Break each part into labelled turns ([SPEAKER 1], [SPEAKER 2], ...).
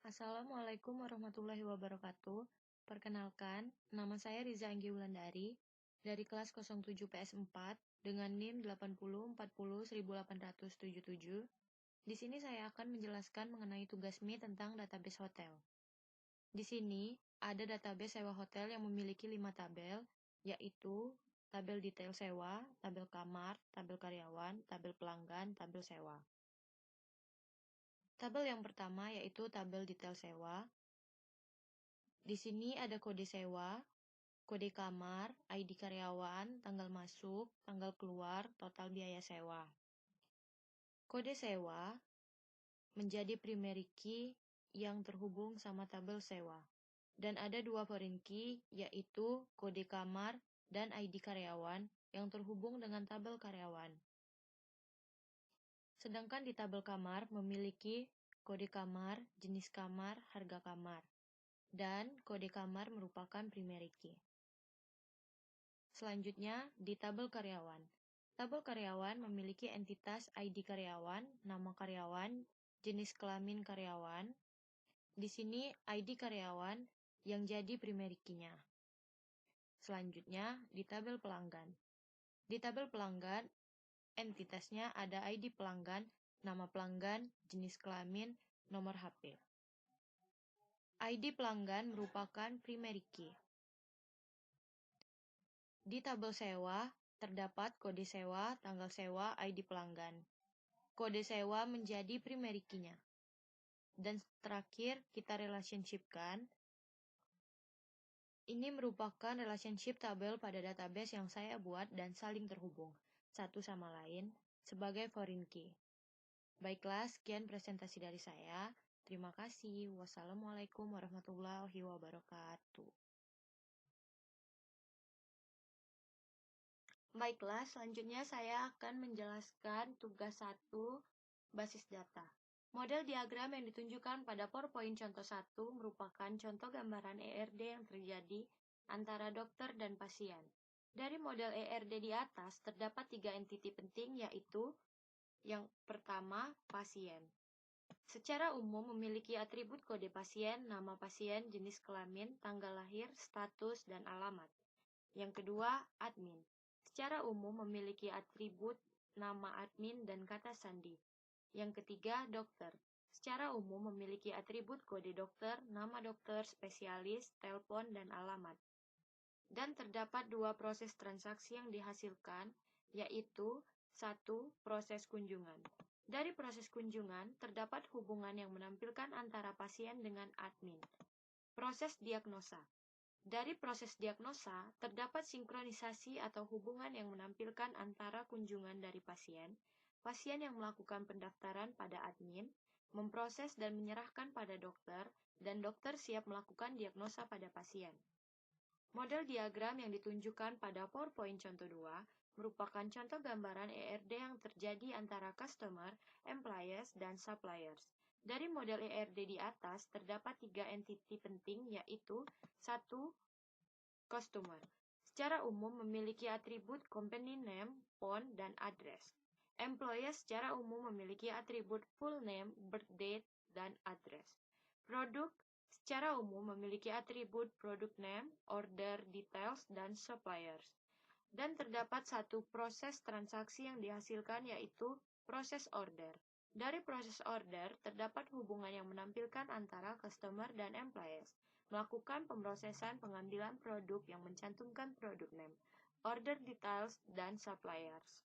[SPEAKER 1] Assalamualaikum warahmatullahi wabarakatuh. Perkenalkan, nama saya Riza Anggi Wulandari dari kelas 07 PS4 dengan NIM 8040018877. Di sini saya akan menjelaskan mengenai tugas Mi tentang database hotel. Di sini ada database sewa hotel yang memiliki 5 tabel, yaitu tabel detail sewa, tabel kamar, tabel karyawan, tabel pelanggan, tabel sewa. Tabel yang pertama yaitu tabel detail sewa. Di sini ada kode sewa, kode kamar, ID karyawan, tanggal masuk, tanggal keluar, total biaya sewa. Kode sewa menjadi primary key yang terhubung sama tabel sewa. Dan ada dua foreign key, yaitu kode kamar dan ID karyawan yang terhubung dengan tabel karyawan. Sedangkan di tabel kamar memiliki kode kamar, jenis kamar, harga kamar. Dan kode kamar merupakan primary key. Selanjutnya, di tabel karyawan. Tabel karyawan memiliki entitas ID karyawan, nama karyawan, jenis kelamin karyawan. Di sini ID karyawan yang jadi primary key-nya. Selanjutnya, di tabel pelanggan. Di tabel pelanggan, entitasnya ada ID pelanggan, nama pelanggan, jenis kelamin, nomor HP. ID pelanggan merupakan primary key. Di tabel sewa, terdapat kode sewa, tanggal sewa, ID pelanggan. Kode sewa menjadi primary key-nya. Dan terakhir, kita relationship-kan. Ini merupakan relationship tabel pada database yang saya buat dan saling terhubung satu sama lain sebagai foreign key. Baiklah, sekian presentasi dari saya. Terima kasih. Wassalamualaikum warahmatullahi wabarakatuh. Baiklah, selanjutnya saya akan menjelaskan tugas 1, basis data. Model diagram yang ditunjukkan pada PowerPoint contoh 1 merupakan contoh gambaran ERD yang terjadi antara dokter dan pasien. Dari model ERD di atas, terdapat 3 entiti penting, yaitu yang pertama, pasien. Secara umum memiliki atribut kode pasien, nama pasien, jenis kelamin, tanggal lahir, status, dan alamat. Yang kedua, admin. Secara umum memiliki atribut nama admin dan kata sandi. Yang ketiga, dokter. Secara umum memiliki atribut kode dokter, nama dokter, spesialis, telepon, dan alamat. Dan terdapat 2 proses transaksi yang dihasilkan, yaitu 1. Proses kunjungan. Dari proses kunjungan, terdapat hubungan yang menampilkan antara pasien dengan admin. Proses diagnosa. Dari proses diagnosa, terdapat sinkronisasi atau hubungan yang menampilkan antara kunjungan dari pasien yang melakukan pendaftaran pada admin, memproses dan menyerahkan pada dokter, dan dokter siap melakukan diagnosa pada pasien. Model diagram yang ditunjukkan pada PowerPoint contoh 2 merupakan contoh gambaran ERD yang terjadi antara customer, employees, dan suppliers. Dari model ERD di atas, terdapat 3 entiti penting, yaitu 1. Customer. Secara umum memiliki atribut company name, phone, dan address. Employees secara umum memiliki atribut full name, birth date, dan address. Produk secara umum memiliki atribut product name, order details, dan suppliers. Dan terdapat 1 proses transaksi yang dihasilkan, yaitu proses order. Dari proses order, terdapat hubungan yang menampilkan antara customer dan employees, melakukan pemrosesan pengambilan produk yang mencantumkan product name, order details, dan suppliers.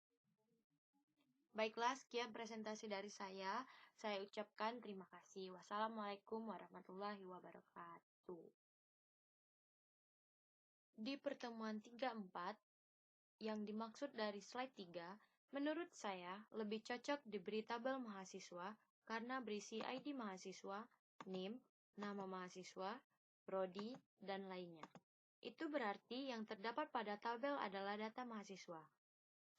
[SPEAKER 1] Baiklah, sekian presentasi dari saya. Saya ucapkan terima kasih. Wassalamualaikum warahmatullahi wabarakatuh. Di pertemuan 3-4, yang dimaksud dari slide 3, menurut saya lebih cocok diberi tabel mahasiswa karena berisi ID mahasiswa, NIM, nama mahasiswa, prodi, dan lainnya. Itu berarti yang terdapat pada tabel adalah data mahasiswa.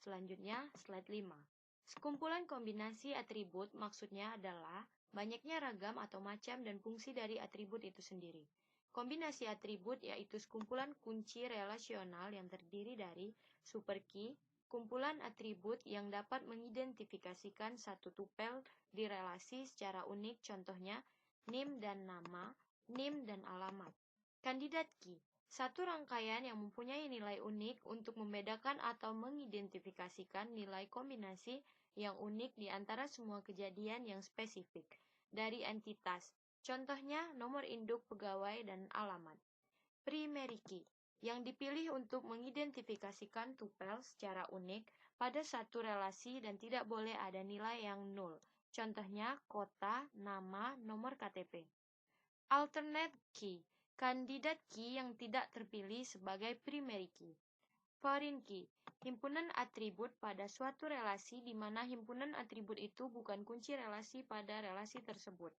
[SPEAKER 1] Selanjutnya, slide 5. Sekumpulan kombinasi atribut maksudnya adalah banyaknya ragam atau macam dan fungsi dari atribut itu sendiri. Kombinasi atribut yaitu sekumpulan kunci relasional yang terdiri dari superkey, kumpulan atribut yang dapat mengidentifikasikan satu tupel di relasi secara unik, contohnya NIM dan nama, NIM dan alamat. Kandidat key, satu rangkaian yang mempunyai nilai unik untuk membedakan atau mengidentifikasikan nilai kombinasi yang unik di antara semua kejadian yang spesifik dari entitas. Contohnya nomor induk pegawai dan alamat. Primary key, yang dipilih untuk mengidentifikasikan tupel secara unik pada satu relasi dan tidak boleh ada nilai yang nol. Contohnya kota, nama, nomor KTP. Alternate key, kandidat key yang tidak terpilih sebagai primary key. Foreign key, himpunan atribut pada suatu relasi di mana himpunan atribut itu bukan kunci relasi pada relasi tersebut.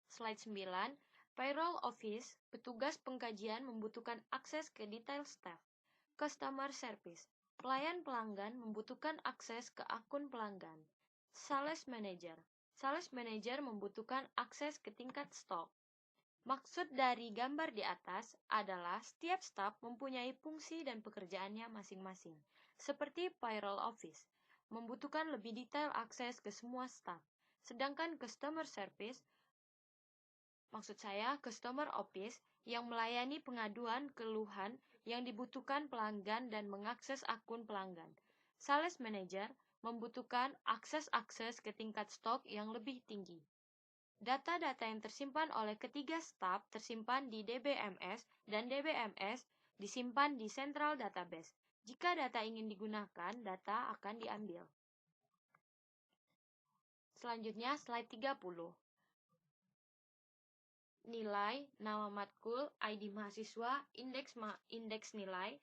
[SPEAKER 1] Slide 9. Payroll Office, petugas pengkajian membutuhkan akses ke detail staff. Customer Service, pelayan pelanggan membutuhkan akses ke akun pelanggan. Sales Manager, sales manager membutuhkan akses ke tingkat stok. Maksud dari gambar di atas adalah setiap staf mempunyai fungsi dan pekerjaannya masing-masing. Seperti Payroll Office, membutuhkan lebih detail akses ke semua staf. Sedangkan Customer Service, Customer Office, yang melayani pengaduan keluhan yang dibutuhkan pelanggan dan mengakses akun pelanggan. Sales Manager membutuhkan akses-akses ke tingkat stok yang lebih tinggi. Data-data yang tersimpan oleh ketiga staf tersimpan di DBMS dan DBMS disimpan di Central Database. Jika data ingin digunakan, data akan diambil. Selanjutnya, slide 30. Nilai, nama matkul, ID mahasiswa, indeks nilai.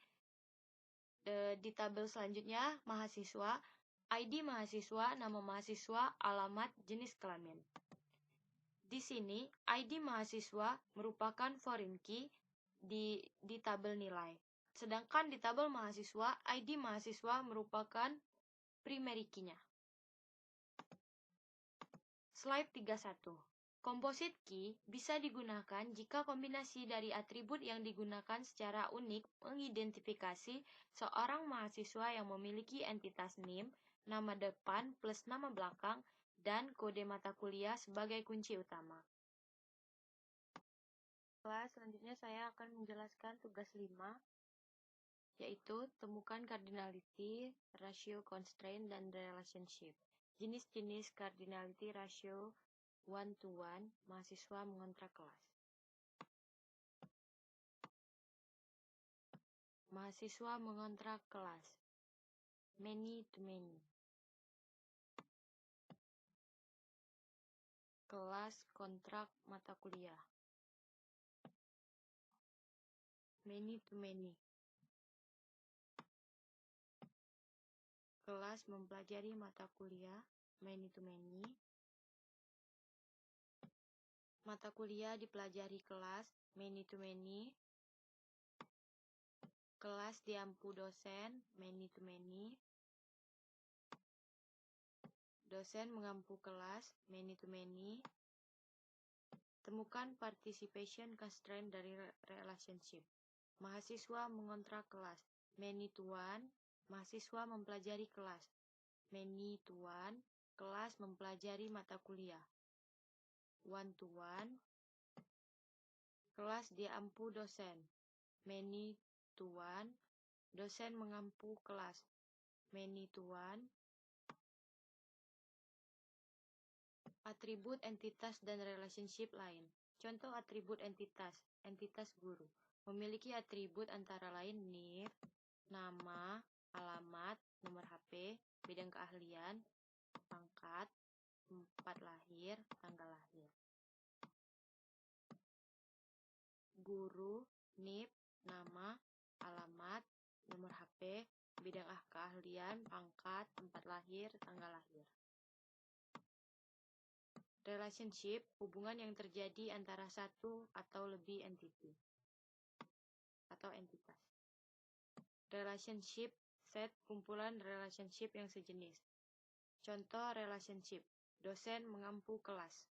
[SPEAKER 1] Di tabel selanjutnya, mahasiswa, ID mahasiswa, nama mahasiswa, alamat, jenis kelamin. Di sini, ID mahasiswa merupakan foreign key di tabel nilai. Sedangkan di tabel mahasiswa, ID mahasiswa merupakan primary key-nya. Slide 31. Composite key bisa digunakan jika kombinasi dari atribut yang digunakan secara unik mengidentifikasi seorang mahasiswa yang memiliki entitas NIM, nama depan plus nama belakang, dan kode mata kuliah sebagai kunci utama. Selanjutnya saya akan menjelaskan tugas 5, yaitu temukan cardinality, ratio, constraint, dan relationship. Jenis-jenis cardinality ratio one-to-one, mahasiswa mengontrak kelas. Mahasiswa mengontrak kelas. Many-to-many. Kelas kontrak mata kuliah. Many-to-many. Kelas mempelajari mata kuliah. Many-to-many. Mata kuliah dipelajari kelas. Many-to-many. Kelas diampu dosen. Many-to-many. Dosen mengampu kelas. Many-to-many. Temukan participation constraint dari relationship. Mahasiswa mengontrak kelas. Many-to-one. Mahasiswa mempelajari kelas. Many-to-one. Kelas mempelajari mata kuliah. One-to-one. Kelas diampu dosen. Many-to-one. Dosen mengampu kelas. Many-to-one. Atribut entitas dan relationship lain. Contoh atribut entitas. Entitas guru. Memiliki atribut antara lain NIF, nama, alamat, nomor HP, bidang keahlian, pangkat, tempat lahir, tanggal lahir. Guru, NIF, nama, alamat, nomor HP, bidang keahlian, pangkat, tempat lahir, tanggal lahir. Relationship, hubungan yang terjadi antara satu atau lebih entity atau entitas. Relationship, set, kumpulan relationship yang sejenis. Contoh relationship, dosen mengampu kelas.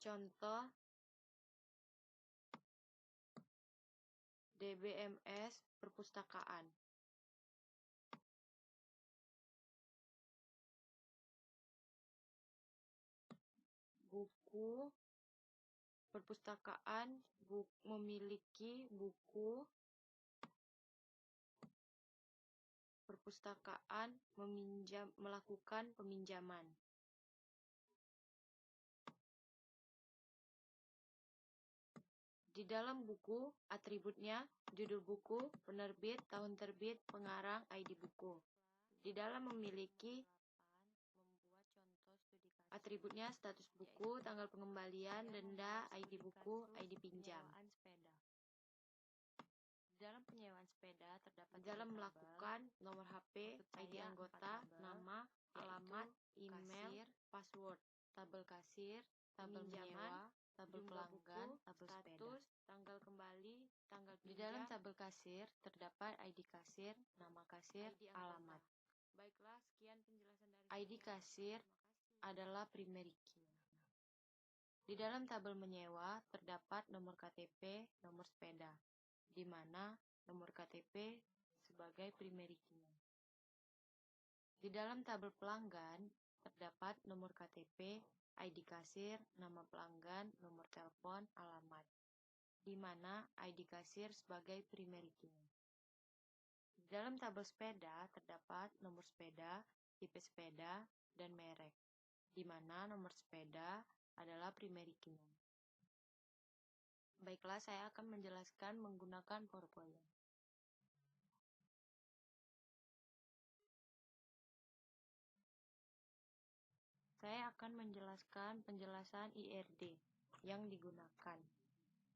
[SPEAKER 1] Contoh DBMS perpustakaan. buku perpustakaan memiliki buku perpustakaan melakukan peminjaman. Di dalam buku, atributnya, judul buku, penerbit, tahun terbit, pengarang, ID buku. Di dalam memiliki, atributnya, status buku, tanggal pengembalian, denda, ID buku, ID pinjam. Di dalam penyewaan sepeda terdapat dalam melakukan nomor HP, ID anggota, nama, alamat, email, password, tabel kasir, tabel menyewa, tabel pelanggan, tabel status, tanggal kembali, tanggal pinjam. Di dalam tabel kasir terdapat ID kasir, nama kasir, alamat. Baiklah, sekian penjelasan dari ID kasir adalah primary key. Di dalam tabel menyewa terdapat nomor KTP, nomor sepeda, di mana nomor KTP sebagai primary key. Di dalam tabel pelanggan terdapat nomor KTP, ID kasir, nama pelanggan, nomor telepon, alamat, di mana ID kasir sebagai primary key. Di dalam tabel sepeda terdapat nomor sepeda, tipe sepeda, dan merek, di mana nomor sepeda adalah primary key. Baiklah, saya akan menjelaskan menggunakan PowerPoint. Saya akan menjelaskan penjelasan IRD yang digunakan.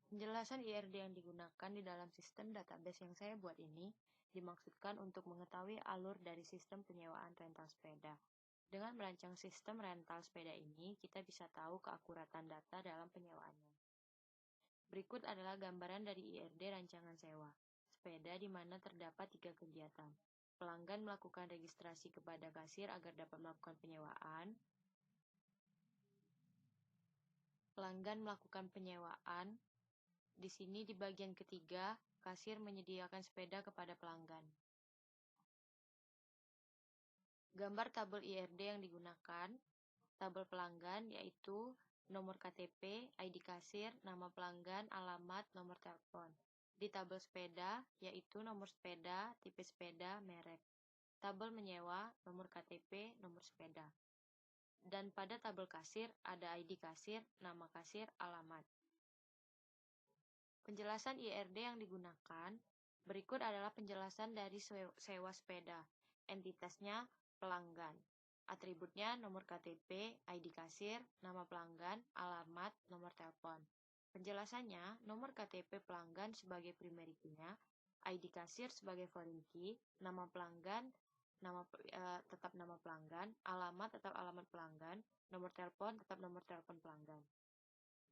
[SPEAKER 1] Penjelasan IRD yang digunakan di dalam sistem database yang saya buat ini dimaksudkan untuk mengetahui alur dari sistem penyewaan rental sepeda. Dengan merancang sistem rental sepeda ini, kita bisa tahu keakuratan data dalam penyewaannya. Berikut adalah gambaran dari IRD rancangan sewa sepeda di mana terdapat 3 kegiatan. Pelanggan melakukan registrasi kepada kasir agar dapat melakukan penyewaan. Pelanggan melakukan penyewaan. Di sini di bagian ketiga, kasir menyediakan sepeda kepada pelanggan. Gambar tabel IRD yang digunakan. Tabel pelanggan yaitu nomor KTP, ID kasir, nama pelanggan, alamat, nomor telepon. Di tabel sepeda yaitu nomor sepeda, tipe sepeda, merek. Tabel menyewa, nomor KTP, nomor sepeda. Dan pada tabel kasir ada ID kasir, nama kasir, alamat. Penjelasan IRD yang digunakan. Berikut adalah penjelasan dari sewa sepeda. Entitasnya pelanggan. Atributnya nomor KTP, ID kasir, nama pelanggan, alamat, nomor telepon. Penjelasannya, nomor KTP pelanggan sebagai primary key-nya, ID kasir sebagai foreign key, nama pelanggan tetap nama pelanggan, alamat tetap alamat pelanggan, nomor telepon tetap nomor telepon pelanggan.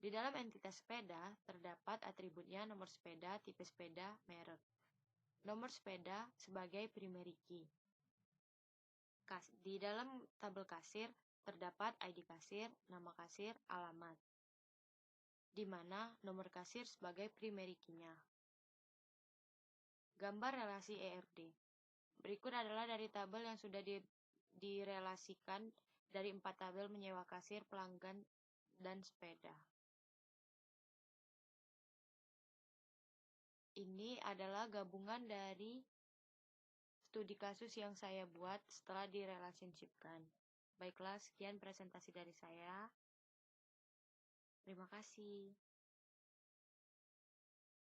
[SPEAKER 1] Di dalam entitas sepeda terdapat atributnya nomor sepeda, tipe sepeda, merek. Nomor sepeda sebagai primary key. Di dalam tabel kasir terdapat ID kasir, nama kasir, alamat, di mana nomor kasir sebagai primary key-nya. Gambar relasi ERD. Berikut adalah dari tabel yang sudah direlasikan dari 4 tabel menyewa kasir, pelanggan, dan sepeda. Ini adalah gabungan dari studi kasus yang saya buat setelah direlationshipkan. Baiklah, sekian presentasi dari saya. Terima kasih.